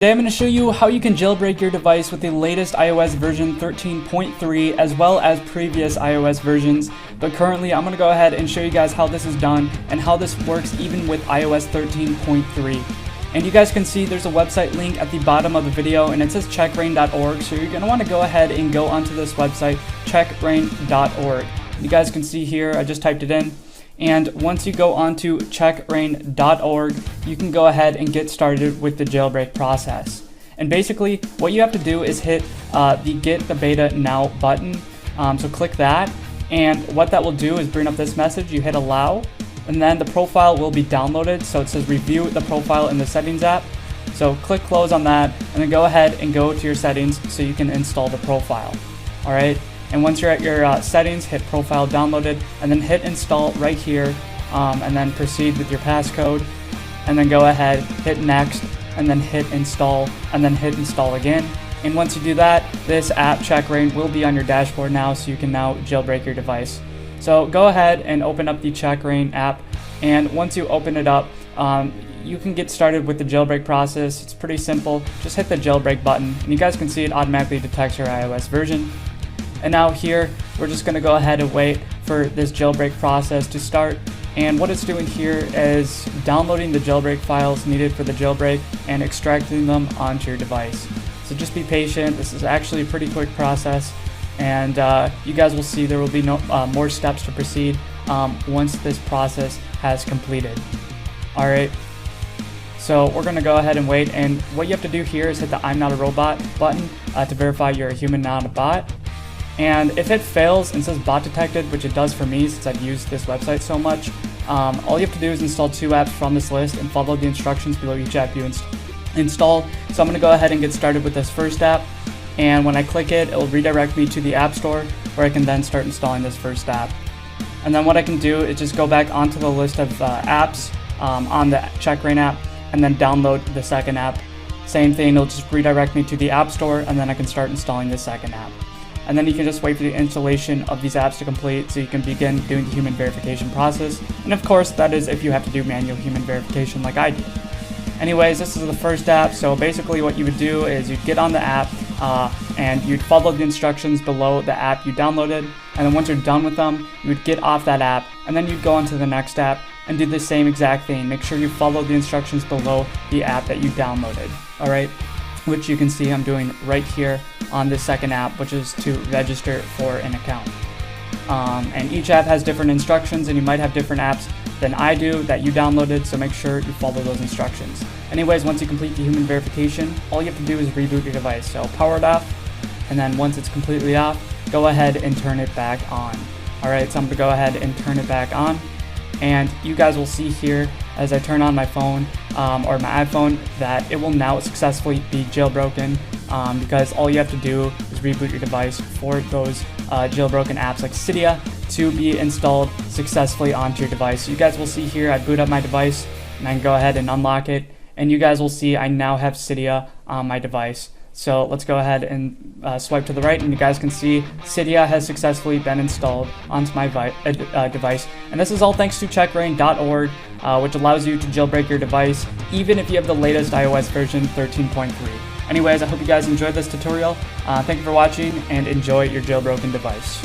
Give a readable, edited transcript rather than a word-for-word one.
Today I'm going to show you how you can jailbreak your device with the latest iOS version 13.3 as well as previous iOS versions, but currently I'm going to go ahead and show you guys how this is done and how this works even with iOS 13.3. And you guys can see there's a website link at the bottom of the video and it says Checkra1n.org, so you're going to want to go ahead and go onto this website, Checkra1n.org. You guys can see here, I just typed it in. And once you go onto Checkra1n.org, you can go ahead and get started with the jailbreak process. And basically, what you have to do is hit the Get the Beta Now button. So click that, and what that will do is bring up this message. You hit Allow, and then the profile will be downloaded. So it says Review the Profile in the Settings app. So click Close on that, and then go ahead and go to your settings so you can install the profile. All right. And once you're at your settings, hit Profile Downloaded, and then hit Install right here, and then proceed with your passcode, and then go ahead, hit Next, and then hit Install, and then hit Install again. And once you do that, this app, Checkra1n, will be on your dashboard now, so you can now jailbreak your device. So go ahead and open up the Checkra1n app, and once you open it up, you can get started with the jailbreak process. It's pretty simple. Just hit the jailbreak button, and you guys can see it automatically detects your iOS version. And now here, we're just going to go ahead and wait for this jailbreak process to start. And what it's doing here is downloading the jailbreak files needed for the jailbreak and extracting them onto your device. So just be patient. This is actually a pretty quick process. And you guys will see there will be no more steps to proceed once this process has completed. All right. So we're going to go ahead and wait. And what you have to do here is hit the I'm not a robot button to verify you're a human, not a bot. And if it fails and says bot detected, which it does for me since I've used this website so much, all you have to do is install 2 apps from this list and follow the instructions below each app you install. So I'm going to go ahead and get started with this first app. And when I click it, it will redirect me to the App Store where I can then start installing this first app. And then what I can do is just go back onto the list of apps on the Checkra1n app and then download the second app. Same thing, it'll just redirect me to the App Store and then I can start installing the second app. And then you can just wait for the installation of these apps to complete so you can begin doing the human verification process. And of course, that is if you have to do manual human verification like I do. Anyways, this is the first app. So basically what you would do is you'd get on the app and you'd follow the instructions below the app you downloaded. And then once you're done with them, you would get off that app and then you'd go on to the next app and do the same exact thing. Make sure you follow the instructions below the app that you downloaded. All right, which you can see I'm doing right here on this second app, which is to register for an account. And each app has different instructions, and you might have different apps than I do that you downloaded, so make sure you follow those instructions. Anyways, once you complete the human verification, all you have to do is reboot your device. So power it off, and then once it's completely off, go ahead and turn it back on. All right, so I'm gonna go ahead and turn it back on. And you guys will see here as I turn on my phone or my iPhone that it will now successfully be jailbroken because all you have to do is reboot your device for those jailbroken apps like Cydia to be installed successfully onto your device. So you guys will see here I boot up my device and I can go ahead and unlock it, and you guys will see I now have Cydia on my device. So let's go ahead and swipe to the right, and you guys can see Cydia has successfully been installed onto my device. And this is all thanks to Checkra1n.org, which allows you to jailbreak your device even if you have the latest iOS version 13.3. Anyways, I hope you guys enjoyed this tutorial. Thank you for watching and enjoy your jailbroken device.